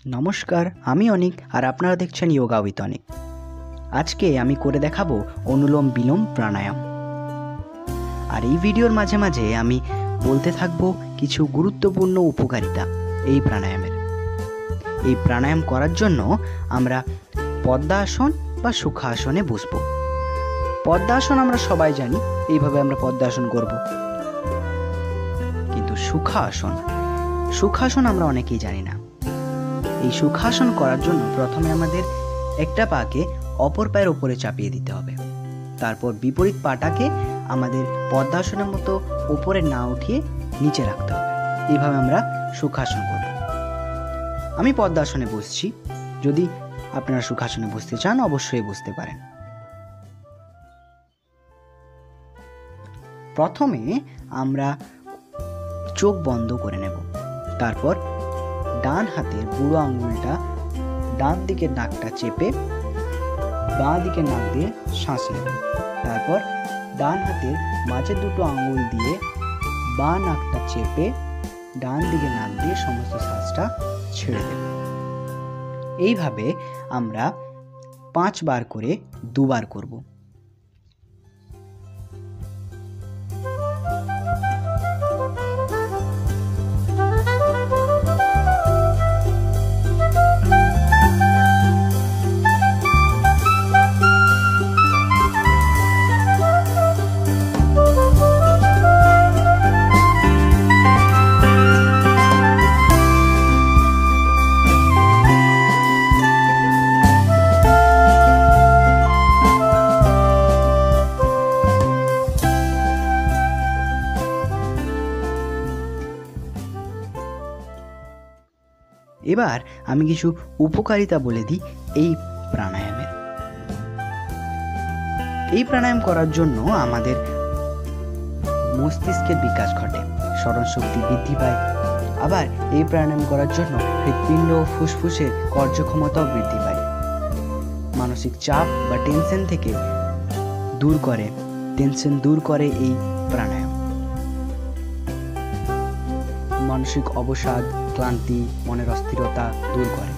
নমস্কার, আমি অনিক আর আপনারা দেখছেন যোগা উইথ অনিক। আজকে আমি করে দেখাবো অনুলোম বিলোম প্রাণায়াম। আর এই ভিডিওর মাঝে মাঝে আমি বলতে থাকবো কিছু গুরুত্বপূর্ণ উপকারিতা এই প্রাণায়ামের। এই প্রাণায়াম করার জন্য আমরা পদ্মাসন বা সুখাসনে বসবো। পদ্মাসন আমরা সবাই জানি, এইভাবে আমরা পদ্মাসন করব। কিন্তু সুখাসন আমরা অনেকেই জানি না। এই সুখাসন করার জন্য প্রথমে আমাদের একটা পাকে অপর পায়ের উপরে চাপিয়ে দিতে হবে। তারপর বিপরীত পাটাকে আমাদের পদ্মাসনের মতো উপরে না উঠিয়ে নিচে রাখতে হবে। এইভাবে আমরা সুখাসন করব। আমি পদ্মাসনে বসছি, যদি আপনারা সুখাসনে বসতে চান অবশ্যই বসতে পারেন। প্রথমে আমরা চোখ বন্ধ করে নেব। তারপর ডান হাতের বুড়ো আঙুলটা ডান দিকের নাকটা চেপে বাঁ দিকের নাক দিয়ে শ্বাস নেবেন। তারপর ডান হাতের মাঝের দুটো আঙুল দিয়ে বাঁ নাকটা চেপে ডান দিকের নাক দিয়ে সমস্ত শ্বাসটা ছেড়ে দেবেন। এইভাবে আমরা 5 বার করে 2 বার করব। এবার আমি কিছু উপকারিতা বলে দিই এই প্রাণায়ামের। এই প্রাণায়াম করার জন্য আমাদের মস্তিষ্কের বিকাশ ঘটে, স্মরণ শক্তি বৃদ্ধি পায়। আবার এই প্রাণায়াম করার জন্য হৃৎপিণ্ড ও ফুসফুসের কার্যক্ষমতাও বৃদ্ধি পায়। মানসিক চাপ বা টেনশন দূর করে এই প্রাণায়াম। মানসিক অবসাদ, ক্লান্তি, মনের অস্থিরতা দূর করে।